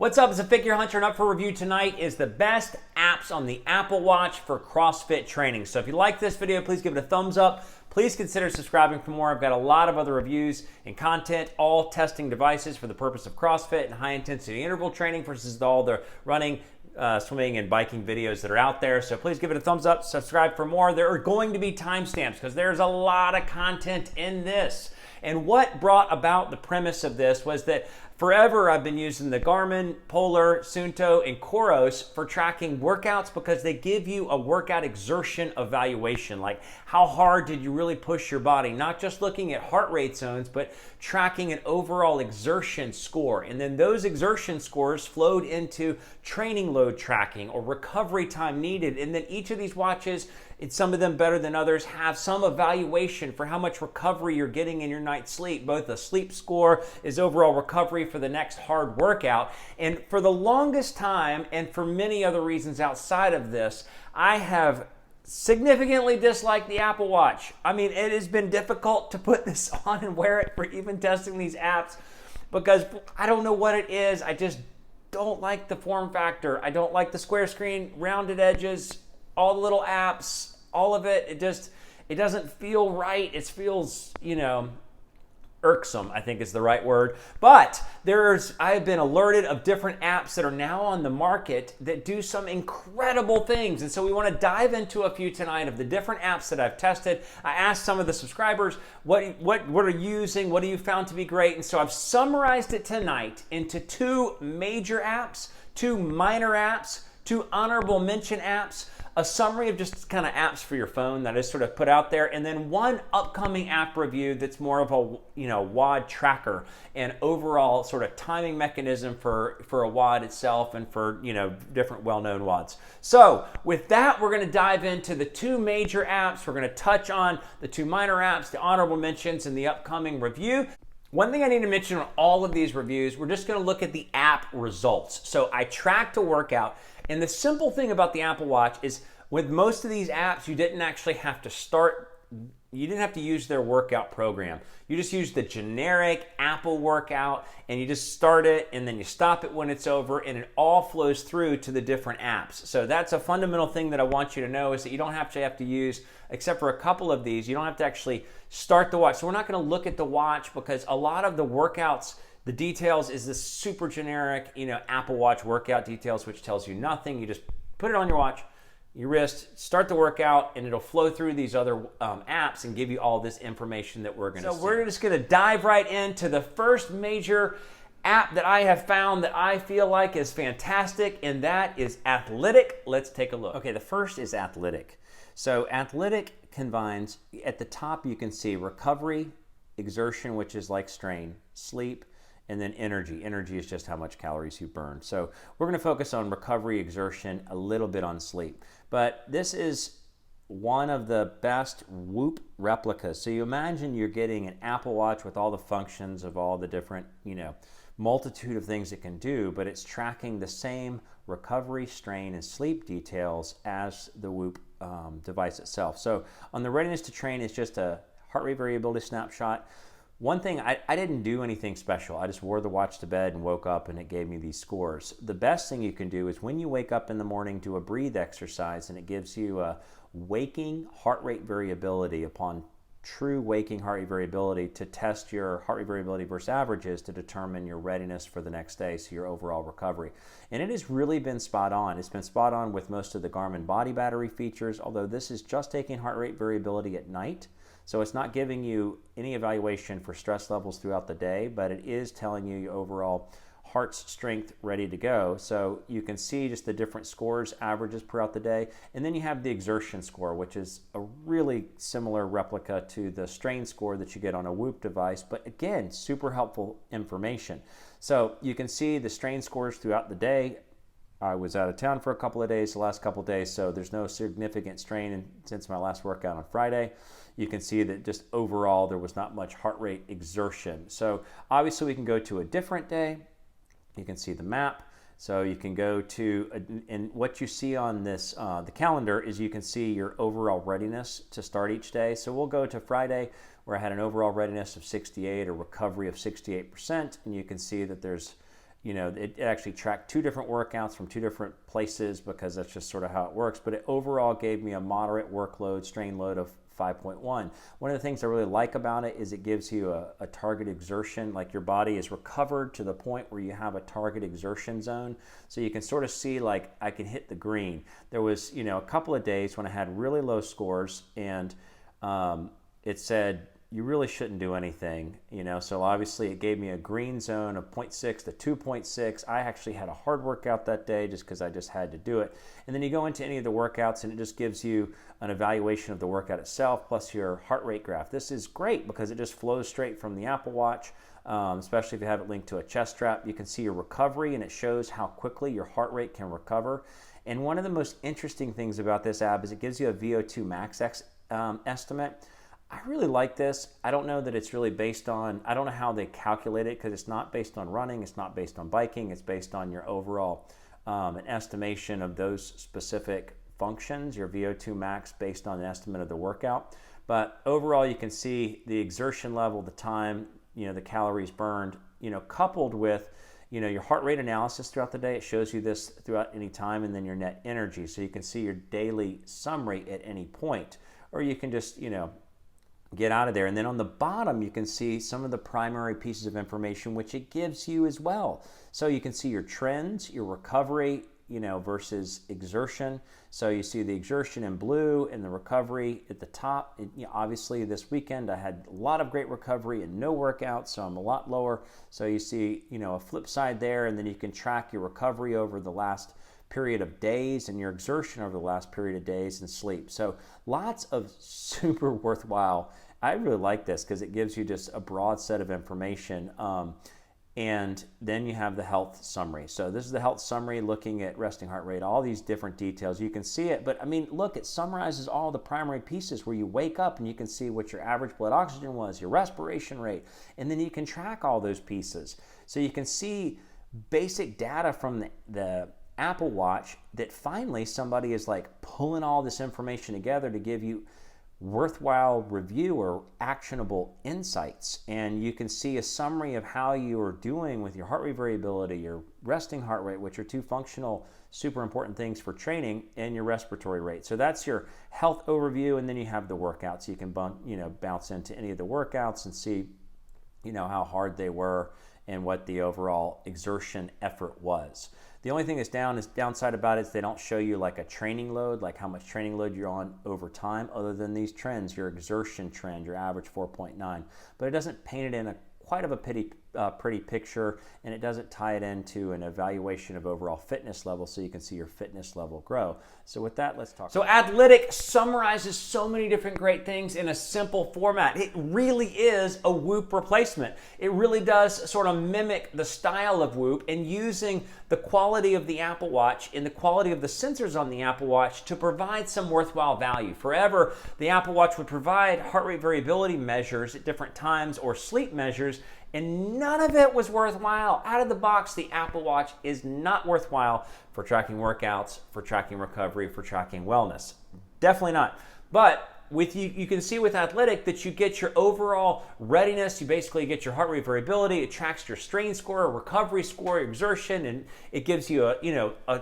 What's up? It's a Figure Hunter, and up for review tonight is the best apps on the Apple Watch for CrossFit training. So if you like this video, please give it a thumbs up. Please consider subscribing for more. I've got a lot of other reviews and content, all testing devices for the purpose of CrossFit and high-intensity interval training versus all the running, swimming, and biking videos that are out there. So please give it a thumbs up, subscribe for more. There are going to be timestamps because there's a lot of content in this. And what brought about the premise of this was that forever I've been using the Garmin, Polar, Suunto, and Coros for tracking workouts because they give you a workout exertion evaluation, like how hard did you really push your body, not just looking at heart rate zones, but tracking an overall exertion score. And then those exertion scores flowed into training load tracking or recovery time needed. And then each of these watches, and some of them better than others, have some evaluation for how much recovery you're getting in your night's sleep. Both the sleep score is overall recovery for the next hard workout. And for the longest time, and for many other reasons outside of this, I have significantly disliked the Apple Watch. I mean, it has been difficult to put this on and wear it for even testing these apps because I don't know what it is. I just don't like the form factor. I don't like the square screen, rounded edges, all the little apps, all of it. It doesn't feel right. It feels, irksome, I think is the right word. But I have been alerted of different apps that are now on the market that do some incredible things. And so we want to dive into a few tonight of the different apps that I've tested. I asked some of the subscribers, what are you using? What have you found to be great? And so I've summarized it tonight into two major apps, two minor apps, two honorable mention apps, a summary of just kind of apps for your phone that is sort of put out there, and then one upcoming app review that's more of a WOD tracker and overall sort of timing mechanism for a WOD itself and for different well-known WODs. So with that, we're going to dive into the two major apps. We're going to touch on the two minor apps, the honorable mentions, and the upcoming review. One thing I need to mention on all of these reviews, we're just going to look at the app results. So I tracked a workout, and the simple thing about the Apple Watch is with most of these apps, you didn't actually have to you didn't have to use their workout program. You just use the generic Apple workout, and you just start it, and then you stop it when it's over, and it all flows through to the different apps. So that's a fundamental thing that I want you to know, is that you don't have to use, except for a couple of these, you don't have to actually start the watch. So we're not going to look at the watch because a lot of the workouts, the details is this super generic, Apple Watch workout details, which tells you nothing. You just put it on your watch, your wrist, start the workout, and it'll flow through these other apps and give you all this information that we're going to see. So we're just going to dive right into the first major app that I have found that I feel like is fantastic, and that is Athlytic. Let's take a look. Okay, the first is Athlytic. So Athlytic combines, at the top you can see recovery, exertion, which is like strain, sleep, and then energy. Energy is just how much calories you burn. So we're going to focus on recovery, exertion, a little bit on sleep. But this is one of the best Whoop replicas. So you imagine you're getting an Apple Watch with all the functions of all the different, multitude of things it can do, but it's tracking the same recovery, strain, and sleep details as the Whoop device itself. So on the readiness to train, it's just a heart rate variability snapshot. One thing, I didn't do anything special. I just wore the watch to bed and woke up and it gave me these scores. The best thing you can do is when you wake up in the morning, do a breathe exercise, and it gives you a waking heart rate variability upon true waking heart rate variability to test your heart rate variability versus averages to determine your readiness for the next day, so your overall recovery. And it has really been spot on. It's been spot on with most of the Garmin body battery features, although this is just taking heart rate variability at night. So it's not giving you any evaluation for stress levels throughout the day, but it is telling you your overall heart's strength ready to go. So you can see just the different scores, averages throughout the day. And then you have the exertion score, which is a really similar replica to the strain score that you get on a Whoop device. But again, super helpful information. So you can see the strain scores throughout the day. I was out of town for a couple of days, the last couple of days, so there's no significant strain since my last workout on Friday. You can see that just overall there was not much heart rate exertion. So obviously we can go to a different day. You can see the map. So you can go to, and what you see on this, the calendar is you can see your overall readiness to start each day. So we'll go to Friday where I had an overall readiness of 68, a recovery of 68%, and you can see that there's it actually tracked 2 different workouts from 2 different places because that's just sort of how it works. But it overall gave me a moderate workload, strain load of 5.1. One of the things I really like about it is it gives you a target exertion, like your body is recovered to the point where you have a target exertion zone. So you can sort of see, like, I can hit the green. There was, a couple of days when I had really low scores, and it said, you really shouldn't do anything, so obviously it gave me a green zone of 0.6 to 2.6. I actually had a hard workout that day just because I just had to do it. And then you go into any of the workouts and it just gives you an evaluation of the workout itself plus your heart rate graph. This is great because it just flows straight from the Apple Watch, especially if you have it linked to a chest strap. You can see your recovery and it shows how quickly your heart rate can recover. And one of the most interesting things about this app is it gives you a VO2 max estimate. I really like this. I don't know that it's really based on, I don't know how they calculate it because it's not based on running, it's not based on biking, it's based on your overall an estimation of those specific functions, your VO2 max based on an estimate of the workout. But overall you can see the exertion level, the time, the calories burned, coupled with your heart rate analysis throughout the day. It shows you this throughout any time, and then your net energy. So you can see your daily summary at any point, or you can just, get out of there. And then on the bottom, you can see some of the primary pieces of information which it gives you as well. So you can see your trends, your recovery, versus exertion. So you see the exertion in blue and the recovery at the top. Obviously this weekend I had a lot of great recovery and no workouts, so I'm a lot lower. So you see, a flip side there, and then you can track your recovery over the last period of days and your exertion over the last period of days and sleep. So lots of super worthwhile. I really like this because it gives you just a broad set of information. And then you have the health summary. So this is the health summary looking at resting heart rate, all these different details. You can see it, but I mean, look, it summarizes all the primary pieces where you wake up and you can see what your average blood oxygen was, your respiration rate, and then you can track all those pieces. So you can see basic data from the Apple Watch that finally somebody is like pulling all this information together to give you worthwhile review or actionable insights. And you can see a summary of how you are doing with your heart rate variability, your resting heart rate, which are 2 functional, super important things for training, and your respiratory rate. So that's your health overview, and then you have the workouts. You can bounce into any of the workouts and see how hard they were and what the overall exertion effort was. The only thing that's downside about it is they don't show you like a training load, like how much training load you're on over time, other than these trends, your exertion trend, your average 4.9. But it doesn't paint it in quite of a pretty picture, and it doesn't tie it into an evaluation of overall fitness level so you can see your fitness level grow. So with that, let's talk. So Athlytic summarizes so many different great things in a simple format. It really is a Whoop replacement. It really does sort of mimic the style of Whoop, and using the quality of the Apple Watch and the quality of the sensors on the Apple Watch to provide some worthwhile value. Forever, the Apple Watch would provide heart rate variability measures at different times or sleep measures, and none of it was worthwhile. Out of the box, the Apple Watch is not worthwhile for tracking workouts, for tracking recovery, for tracking wellness. Definitely not. But with you can see with Athlytic that you get your overall readiness. You basically get your heart rate variability. It tracks your strain score, recovery score, exertion, and it gives you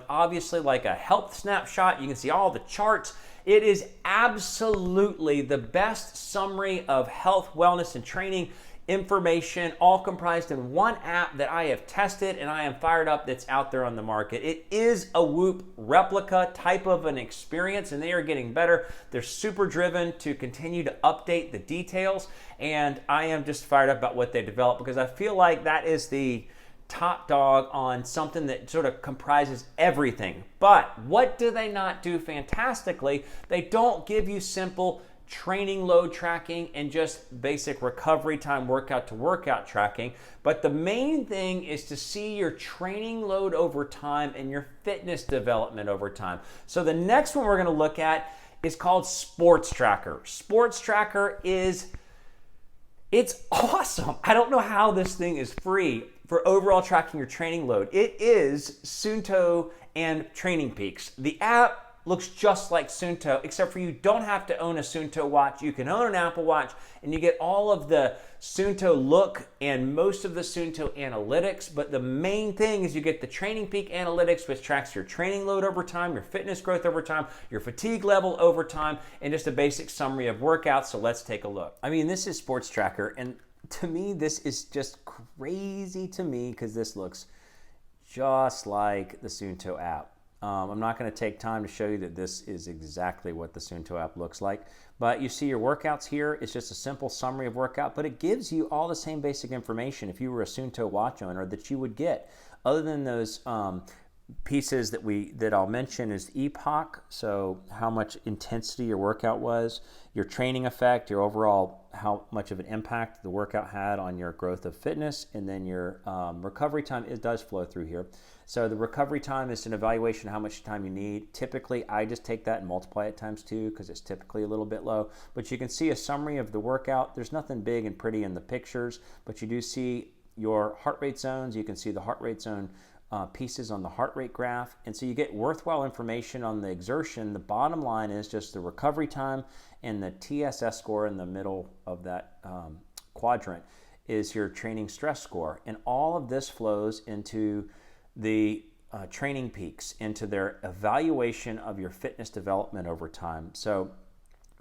obviously like a health snapshot. You can see all the charts. It is absolutely the best summary of health, wellness, and training information, all comprised in one app that I have tested and I am fired up that's out there on the market. It is a Whoop replica type of an experience, and they are getting better. They're super driven to continue to update the details, and I am just fired up about what they developed because I feel like that is the top dog on something that sort of comprises everything. But what do they not do fantastically? They don't give you simple training load tracking and just basic recovery time workout to workout tracking. But the main thing is to see your training load over time and your fitness development over time. So the next one we're going to look at is called Sports Tracker. Sports Tracker it's awesome. I don't know how this thing is free for overall tracking your training load. It is Suunto and Training Peaks. The app looks just like Suunto, except for you don't have to own a Suunto watch. You can own an Apple Watch, and you get all of the Suunto look and most of the Suunto analytics. But the main thing is you get the Training Peak analytics, which tracks your training load over time, your fitness growth over time, your fatigue level over time, and just a basic summary of workouts. So let's take a look. I mean, this is Sports Tracker, and to me, this is just crazy to me because this looks just like the Suunto app. I'm not going to take time to show you that this is exactly what the Suunto app looks like, but you see your workouts here. It's just a simple summary of workout, but it gives you all the same basic information if you were a Suunto watch owner that you would get. Other than those pieces that I'll mention is epoch, so how much intensity your workout was, your training effect, your overall how much of an impact the workout had on your growth of fitness, and then your recovery time. It does flow through here. So the recovery time is an evaluation of how much time you need. Typically, I just take that and multiply it times 2 because it's typically a little bit low. But you can see a summary of the workout. There's nothing big and pretty in the pictures, but you do see your heart rate zones. You can see the heart rate zone pieces on the heart rate graph. And so you get worthwhile information on the exertion. The bottom line is just the recovery time, and the TSS score in the middle of that quadrant is your training stress score. And all of this flows into the Training Peaks, into their evaluation of your fitness development over time. So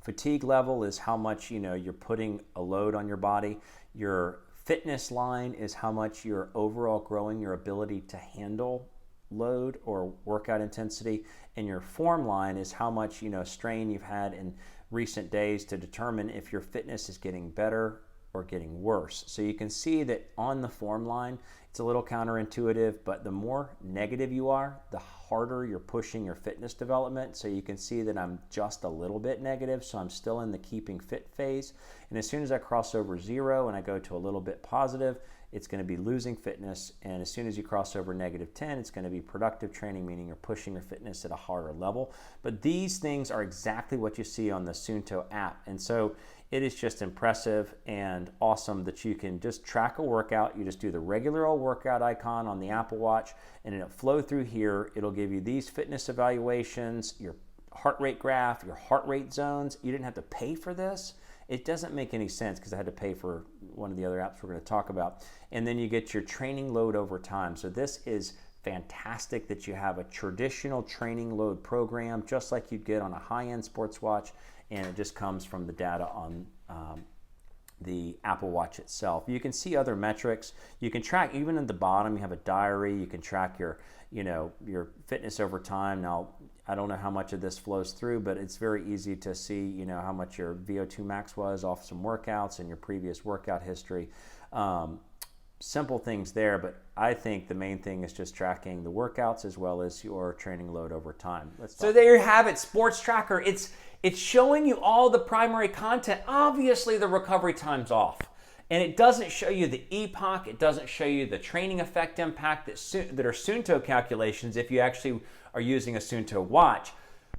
fatigue level is how much you're putting a load on your body. Your fitness line is how much you're overall growing your ability to handle load or workout intensity, and your form line is how much strain you've had in recent days to determine if your fitness is getting better or getting worse. So you can see that on the form line, it's a little counterintuitive, but the more negative you are, the harder you're pushing your fitness development. So you can see that I'm just a little bit negative, so I'm still in the keeping fit phase. And as soon as I cross over 0 and I go to a little bit positive, it's going to be losing fitness. And as soon as you cross over -10, it's going to be productive training, meaning you're pushing your fitness at a harder level. But these things are exactly what you see on the Suunto app. And so it is just impressive and awesome that you can just track a workout. You just do the regular old workout icon on the Apple Watch, and it'll flow through here. It'll give you these fitness evaluations, your heart rate graph, your heart rate zones. You didn't have to pay for this. It doesn't make any sense because I had to pay for one of the other apps we're going to talk about. And then you get your training load over time. So this is fantastic that you have a traditional training load program just like you'd get on a high-end sports watch, and it just comes from the data on the Apple Watch itself. You can see other metrics. You can track, even at the bottom, you have a diary. You can track your fitness over time. Now, I don't know how much of this flows through, but it's very easy to see, how much your VO2 max was off some workouts and your previous workout history. Simple things there, but I think the main thing is just tracking the workouts as well as your training load over time. So there you have it, Sports Tracker. It's showing you all the primary content. Obviously, the recovery time's off. And it doesn't show you the epoch. It doesn't show you the training effect impact that are Suunto calculations if you actually are using a Suunto watch.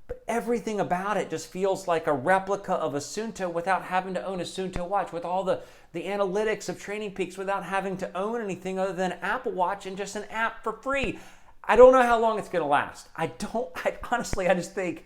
But everything about it just feels like a replica of a Suunto without having to own a Suunto watch, with all the analytics of Training Peaks without having to own anything other than an Apple Watch and just an app for free. I don't know how long it's going to last. I just think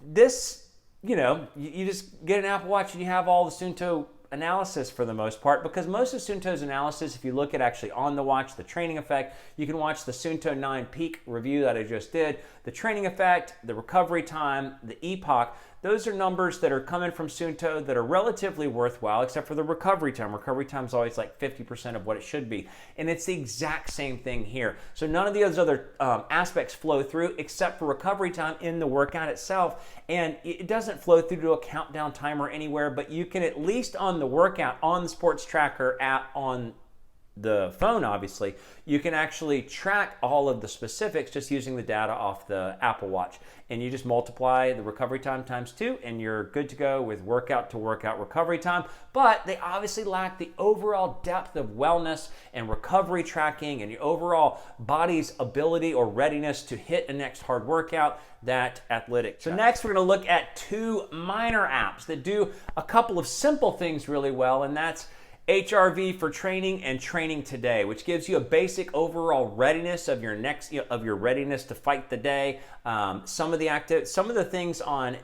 this, you just get an Apple Watch and you have all the Suunto analysis for the most part, because most of Suunto's analysis, if you look at actually on the watch, the training effect, you can watch the Suunto 9 Peak review that I just did, the training effect, the recovery time, the epoch. Those are numbers that are coming from Suunto that are relatively worthwhile, except for the recovery time. Recovery time is always like 50% of what it should be. And it's the exact same thing here. So none of those other aspects flow through except for recovery time in the workout itself. And it doesn't flow through to a countdown timer anywhere, but you can, at least on the workout, on the Sports Tracker app, on the phone, obviously, you can actually track all of the specifics just using the data off the Apple Watch. And you just multiply the recovery time times 2, and you're good to go with workout to workout recovery time. But they obviously lack the overall depth of wellness and recovery tracking and your overall body's ability or readiness to hit a next hard workout that Athlytic. So next, we're going to look at 2 minor apps that do a couple of simple things really well, and that's HRV for training and training today, which gives you a basic overall readiness of your readiness to fight the day. Some of the things on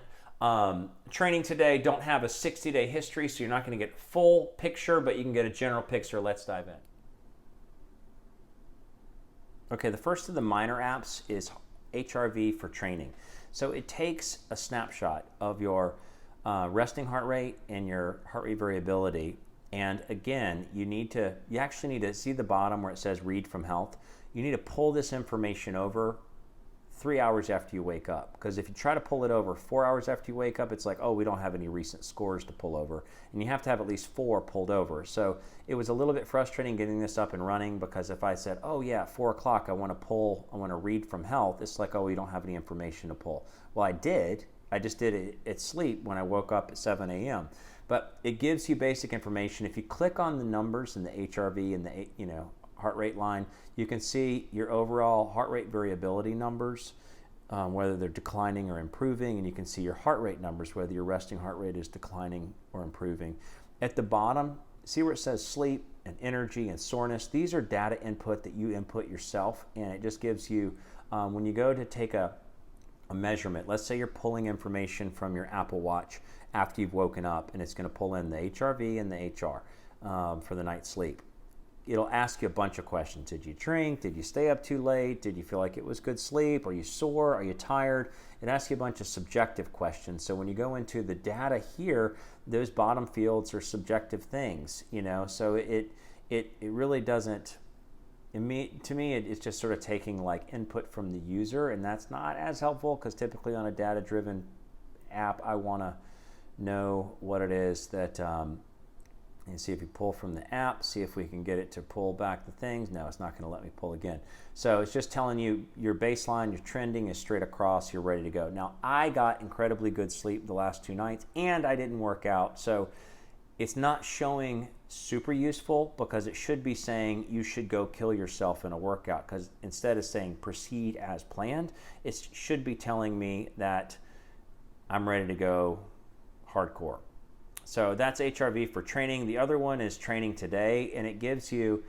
training today don't have a 60-day history, so you're not going to get full picture, but you can get a general picture. Let's dive in. Okay, the first of the minor apps is HRV for training. So it takes a snapshot of your resting heart rate and your heart rate variability. And again, you actually need to see the bottom where it says read from health. You need to pull this information over 3 hours after you wake up. Because if you try to pull it over 4 hours after you wake up, it's like, oh, we don't have any recent scores to pull over. And you have to have at least 4 pulled over. So it was a little bit frustrating getting this up and running, because if I said, oh yeah, at 4 o'clock I want to read from health, it's like, oh, we don't have any information to pull. Well, I did. I just did it at sleep when I woke up at 7 a.m. But it gives you basic information. If you click on the numbers in the HRV and the heart rate line, you can see your overall heart rate variability numbers, whether they're declining or improving, and you can see your heart rate numbers, whether your resting heart rate is declining or improving. At the bottom, see where it says sleep and energy and soreness? These are data input that you input yourself, and it just gives you, when you go to take a measurement, let's say you're pulling information from your Apple Watch after you've woken up, and it's going to pull in the HRV and the HR for the night's sleep. It'll ask you a bunch of questions. Did you drink? Did you stay up too late? Did you feel like it was good sleep? Are you sore? Are you tired? It asks you a bunch of subjective questions. So when you go into the data here, those bottom fields are subjective things, so it really doesn't, to me, it's just sort of taking like input from the user, and that's not as helpful, because typically on a data-driven app, I want to know what it is that, and see if you pull from the app, see if we can get it to pull back the things. No, it's not going to let me pull again. So it's just telling you your baseline, your trending is straight across, you're ready to go. Now, I got incredibly good sleep the last 2 nights, and I didn't work out. So it's not showing super useful, because it should be saying you should go kill yourself in a workout, because instead of saying proceed as planned, it should be telling me that I'm ready to go hardcore. So that's HRV for training. The other one is training today, and it gives you,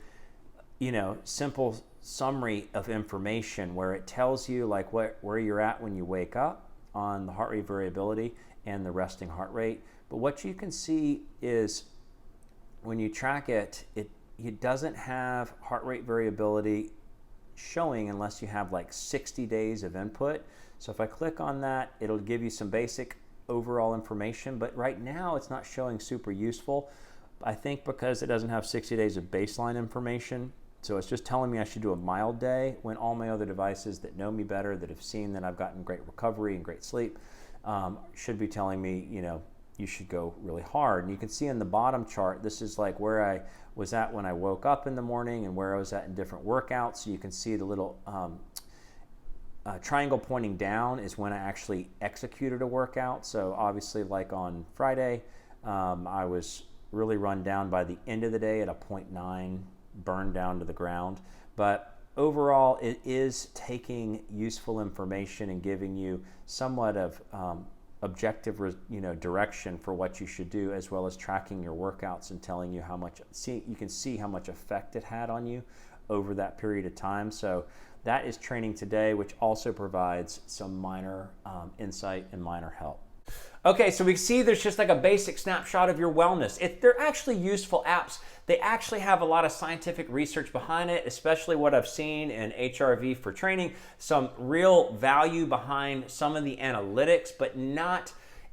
simple summary of information where it tells you like where you're at when you wake up on the heart rate variability and the resting heart rate. But what you can see is when you track it, it doesn't have heart rate variability showing unless you have like 60 days of input. So if I click on that, it'll give you some basic overall information, but right now it's not showing super useful, I think, because it doesn't have 60 days of baseline information. So it's just telling me I should do a mild day, when all my other devices that know me better, that have seen that I've gotten great recovery and great sleep, should be telling me, you should go really hard. And you can see in the bottom chart, this is like where I was at when I woke up in the morning and where I was at in different workouts. So you can see the little triangle pointing down is when I actually executed a workout. So obviously, like on Friday, I was really run down by the end of the day at a 0.9, burned down to the ground. But overall, it is taking useful information and giving you somewhat of objective, direction for what you should do, as well as tracking your workouts and telling you how much. You can see how much effect it had on you over that period of time. So that is training today, which also provides some minor insight and minor help. Okay, so we see there's just like a basic snapshot of your wellness. They're actually useful apps. They actually have a lot of scientific research behind it, especially what I've seen in HRV for training, some real value behind some of the analytics, but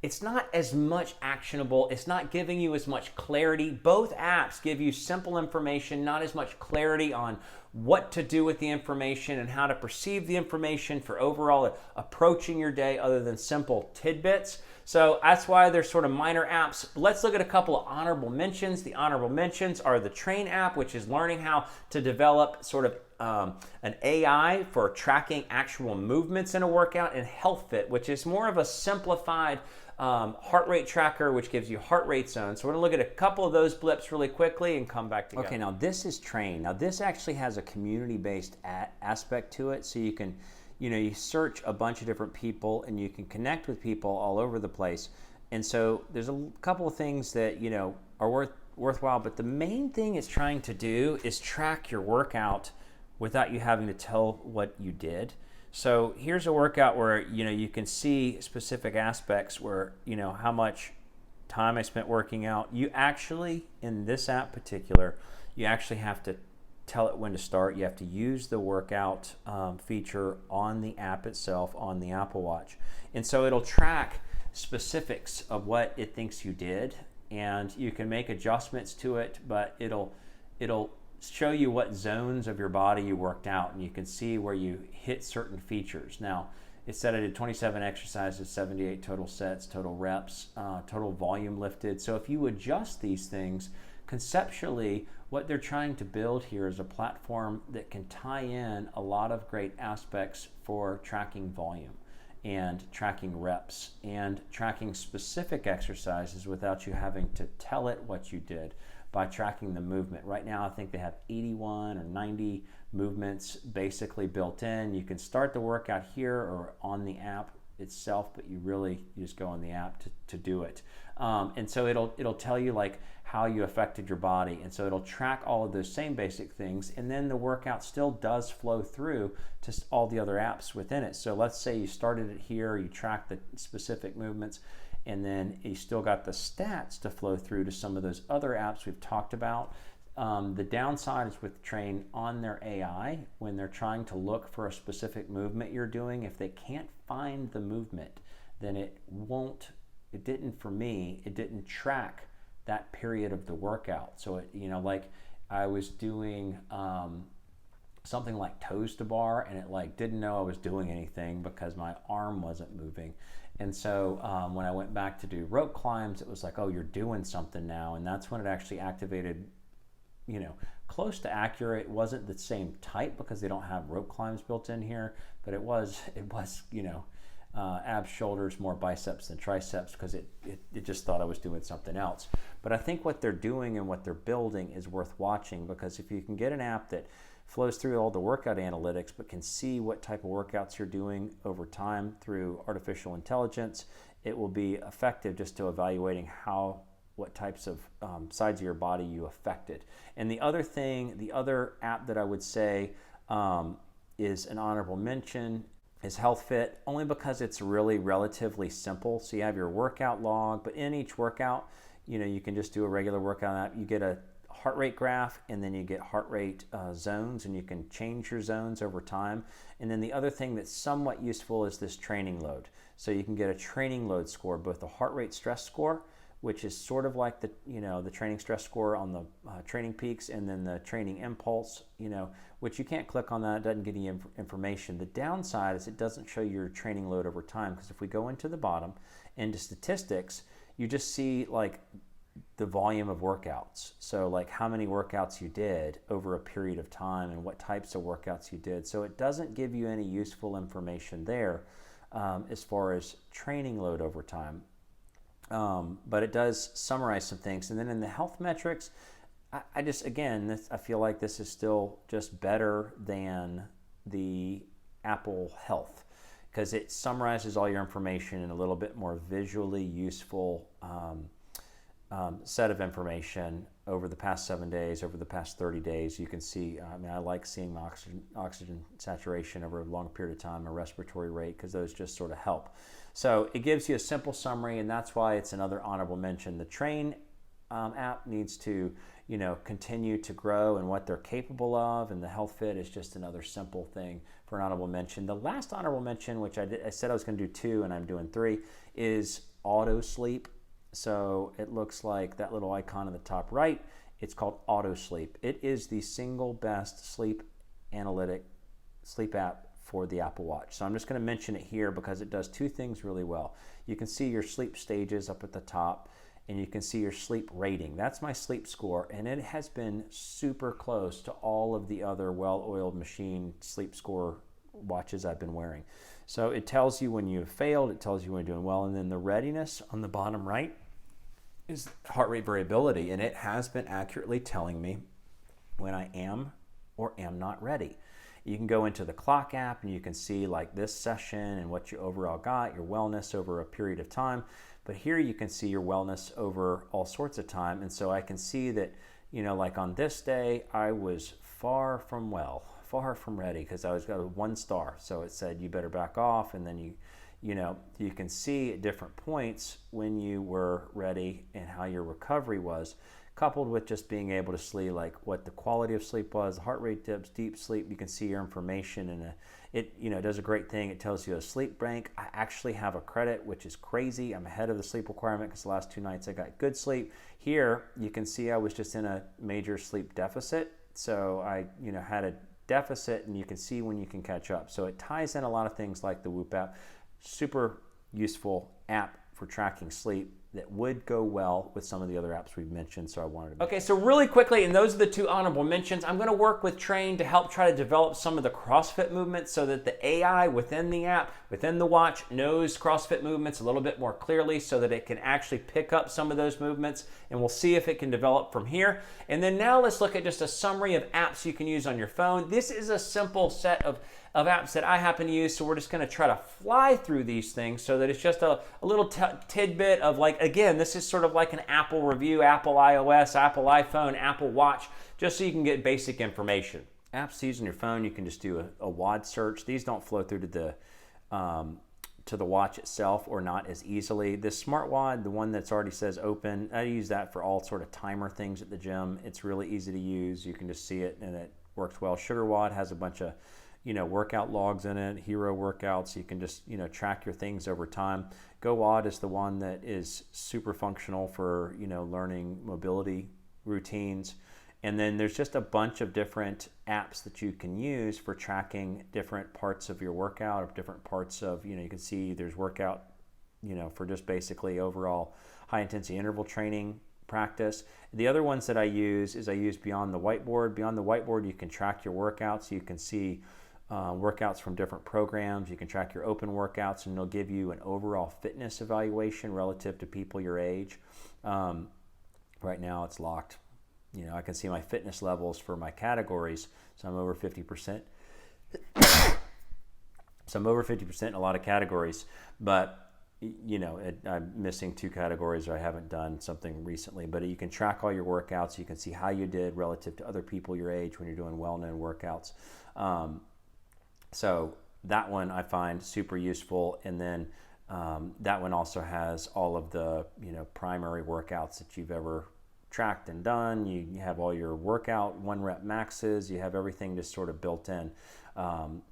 it's not as much actionable. It's not giving you as much clarity. Both apps give you simple information, not as much clarity on what to do with the information and how to perceive the information for overall approaching your day, other than simple tidbits. So that's why they're sort of minor apps. Let's look at a couple of honorable mentions. The honorable mentions are the Train app, which is learning how to develop sort of an AI for tracking actual movements in a workout, and HealthFit, which is more of a simplified heart rate tracker, which gives you heart rate zones. So we're going to look at a couple of those blips really quickly and come back together. Okay, now this is Train. Now this actually has a community-based aspect to it, so you can, you search a bunch of different people and you can connect with people all over the place. And so there's a couple of things that, are worth worthwhile, but the main thing it's trying to do is track your workout without you having to tell what you did. So here's a workout where, you can see specific aspects where, how much time I spent working out. You actually, in this app particular, you actually have to tell it when to start. You have to use the workout feature on the app itself, on the Apple Watch. And so it'll track specifics of what it thinks you did, and you can make adjustments to it, but it'll show you what zones of your body you worked out, and you can see where you hit certain features. Now, it said I did 27 exercises, 78 total sets, total reps, total volume lifted. So if you adjust these things, conceptually, what they're trying to build here is a platform that can tie in a lot of great aspects for tracking volume and tracking reps and tracking specific exercises without you having to tell it what you did, by tracking the movement. Right now, I think they have 81 or 90 movements basically built in. You can start the workout here or on the app itself, but you just go on the app to do it. And so it'll tell you like how you affected your body, and so it'll track all of those same basic things, and then the workout still does flow through to all the other apps within it. So let's say you started it here, you track the specific movements, and then you still got the stats to flow through to some of those other apps we've talked about. The downside is with Train on their AI, when they're trying to look for a specific movement you're doing, if they can't find the movement, then it didn't track that period of the workout. So like I was doing something like toes to bar, and it didn't know I was doing anything because my arm wasn't moving. And so when I went back to do rope climbs, it was like, oh, you're doing something now. And that's when it actually activated, close to accurate. It wasn't the same type because they don't have rope climbs built in here, but it was abs, shoulders, more biceps than triceps, because it just thought I was doing something else. But I think what they're doing and what they're building is worth watching, because if you can get an app that flows through all the workout analytics but can see what type of workouts you're doing over time through artificial intelligence, it will be effective just to evaluating what types of sides of your body you affected. And the other app that I would say is an honorable mention is HealthFit, only because it's really relatively simple. So you have your workout log, but in each workout, you can just do a regular workout app. You get a heart rate graph, and then you get heart rate zones, and you can change your zones over time. And then the other thing that's somewhat useful is this training load. So you can get a training load score, both a heart rate stress score, which is sort of like the training stress score on the training peaks, and then the training impulse, which you can't click on that. It doesn't give you information. The downside is it doesn't show your training load over time, because if we go into the bottom, into statistics, you just see like the volume of workouts. So like how many workouts you did over a period of time and what types of workouts you did. So it doesn't give you any useful information there as far as training load over time. But it does summarize some things. And then in the health metrics, I feel like this is still just better than the Apple Health, because it summarizes all your information in a little bit more visually useful set of information over the past 7 days, over the past 30 days. You can see, I like seeing my oxygen saturation over a long period of time, my respiratory rate, because those just sort of help. So it gives you a simple summary, and that's why it's another honorable mention. The Train app needs to, continue to grow and what they're capable of, and the HealthFit is just another simple thing for an honorable mention. The last honorable mention, which I said I was going to do 2, and I'm doing 3, is AutoSleep. So it looks like that little icon in the top right. It's called AutoSleep. It is the single best sleep app for the Apple Watch. So I'm just going to mention it here because it does 2 things really well. You can see your sleep stages up at the top, and you can see your sleep rating. That's my sleep score, and it has been super close to all of the other well-oiled machine sleep score watches I've been wearing. So it tells you when you've failed, it tells you when you're doing well, and then the readiness on the bottom right is heart rate variability, and it has been accurately telling me when I am or am not ready. You can go into the clock app and you can see like this session and what you overall got, your wellness over a period of time. But here you can see your wellness over all sorts of time. And so I can see that, like on this day, I was far from ready, because I was got a 1 star. So it said, you better back off. And then you can see at different points when you were ready and how your recovery was, coupled with just being able to sleep, like what the quality of sleep was, the heart rate dips, deep sleep. You can see your information, and it does a great thing. It tells you a sleep bank. I actually have a credit, which is crazy. I'm ahead of the sleep requirement because the last 2 nights I got good sleep. Here you can see I was just in a major sleep deficit, so I had a deficit, and you can see when you can catch up. So it ties in a lot of things like the Whoop app. Super useful app for tracking sleep that would go well with some of the other apps we've mentioned, so I wanted to... Okay, so really quickly, and those are the 2 honorable mentions, I'm going to work with Train to help try to develop some of the CrossFit movements so that the AI within the app, within the watch, knows CrossFit movements a little bit more clearly so that it can actually pick up some of those movements, and we'll see if it can develop from here. And then now let's look at just a summary of apps you can use on your phone. This is a simple set of apps that I happen to use, so we're just going to try to fly through these things so that it's just a little tidbit of, like, again, this is sort of like an Apple review, Apple iOS, Apple iPhone, Apple Watch, just so you can get basic information. Apps to use on your phone, you can just do a WOD search. These don't flow through to the watch itself, or not as easily. This Smart WOD, the one that's already says open, I use that for all sort of timer things at the gym. It's really easy to use. You can just see it and it works well. Sugar WOD has a bunch of workout logs in it, hero workouts. You can just, track your things over time. GoWOD is the one that is super functional for, learning mobility routines. And then there's just a bunch of different apps that you can use for tracking different parts of your workout, or different parts of, you can see there's workout, for just basically overall high intensity interval training practice. The other ones that I use Beyond the Whiteboard. Beyond the Whiteboard, you can track your workouts. You can see workouts from different programs. You can track your open workouts, and it'll give you an overall fitness evaluation relative to people your age. Right now it's locked. I can see my fitness levels for my categories. So I'm over 50%. So I'm over 50% in a lot of categories, but I'm missing 2 categories, or I haven't done something recently. But you can track all your workouts. You can see how you did relative to other people your age when you're doing well-known workouts. So that one I find super useful. And then that one also has all of the primary workouts that you've ever tracked and done. You have all your workout 1 rep maxes. You have everything just sort of built in.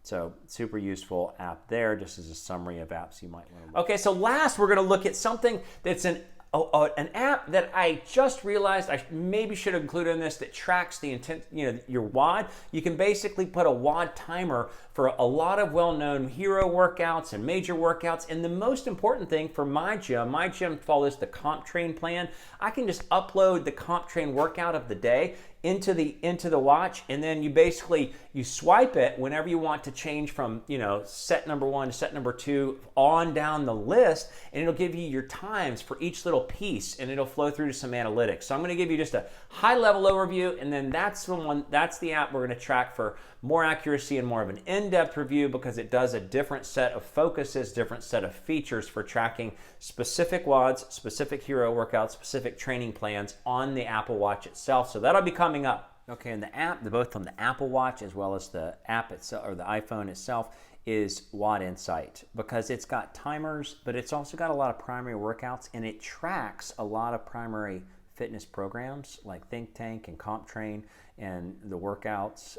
So super useful app there, just as a summary of apps you might want to look. Okay, so last we're going to look at something that's an app that I just realized I maybe should include in this, that tracks the intent, your WOD. You can basically put a WOD timer for a lot of well-known hero workouts and major workouts. And the most important thing for my gym follows the comp train plan. I can just upload the comp train workout of the day into the watch, and then you swipe it whenever you want to change from set number 1 to set number 2 on down the list, and it'll give you your times for each little piece, and it'll flow through to some analytics. So I'm going to give you just a high level overview, and then that's the app we're going to track for more accuracy and more of an in-depth review, because it does a different set of focuses, different set of features for tracking specific WODs, specific hero workouts, specific training plans on the Apple Watch itself. So that'll be coming up. Okay, and the app, both on the Apple Watch as well as the app itself, or the iPhone itself, is WOD Insight, because it's got timers, but it's also got a lot of primary workouts, and it tracks a lot of primary fitness programs like Think Tank and Comp Train, and the workouts,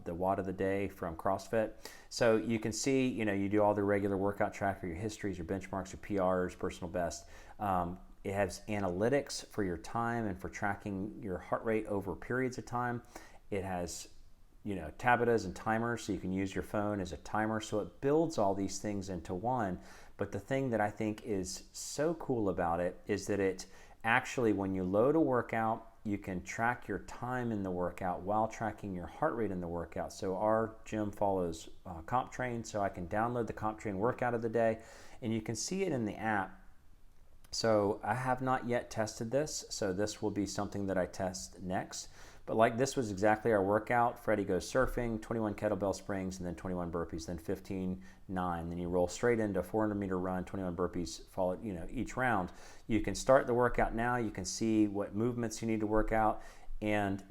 the WOD of the day from CrossFit. So you can see, you do all the regular workout tracker, your histories, your benchmarks, your PRs, personal best. It has analytics for your time and for tracking your heart rate over periods of time. It has, tabetas and timers, so you can use your phone as a timer. So it builds all these things into one. But the thing that I think is so cool about it is that it actually, when you load a workout, you can track your time in the workout while tracking your heart rate in the workout. So our gym follows Comp Train, so I can download the Comp Train workout of the day, and you can see it in the app. So I have not yet tested this, so this will be something that I test next. But like this was exactly our workout. Freddie goes surfing, 21 kettlebell springs, and then 21 burpees, then 15, 9. Then you roll straight into a 400-meter run, 21 burpees, followed, each round. You can start the workout now. You can see what movements you need to work out.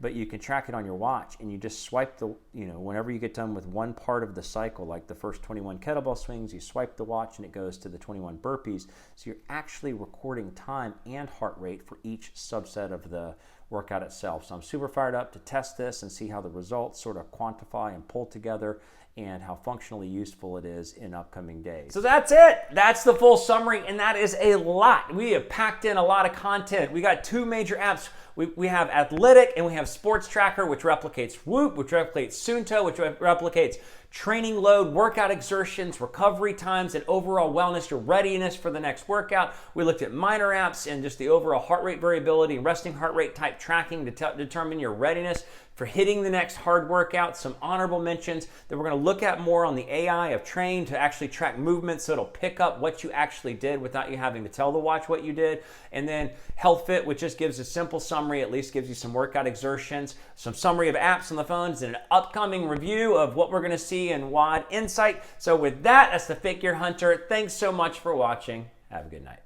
But you can track it on your watch, and you just swipe whenever you get done with one part of the cycle, like the first 21 kettlebell swings, you swipe the watch and it goes to the 21 burpees. So you're actually recording time and heart rate for each subset of the workout itself. So I'm super fired up to test this and see how the results sort of quantify and pull together, and how functionally useful it is in upcoming days. So that's it. That's the full summary, and that is a lot. We have packed in a lot of content. We got 2 major apps. We have Athlytic and we have Sports Tracker, which replicates Whoop, which replicates Suunto, which replicates training load, workout exertions, recovery times, and overall wellness, your readiness for the next workout. We looked at minor apps and just the overall heart rate variability, resting heart rate type tracking to determine your readiness for hitting the next hard workout. Some honorable mentions that we're going to look at more on the AI of Train to actually track movements, so it'll pick up what you actually did without you having to tell the watch what you did. And then HealthFit, which just gives a simple summary, at least gives you some workout exertions, some summary of apps on the phones, and an upcoming review of what we're going to see in WOD Insight. So with that, that's the Figure Hunter. Thanks so much for watching. Have a good night.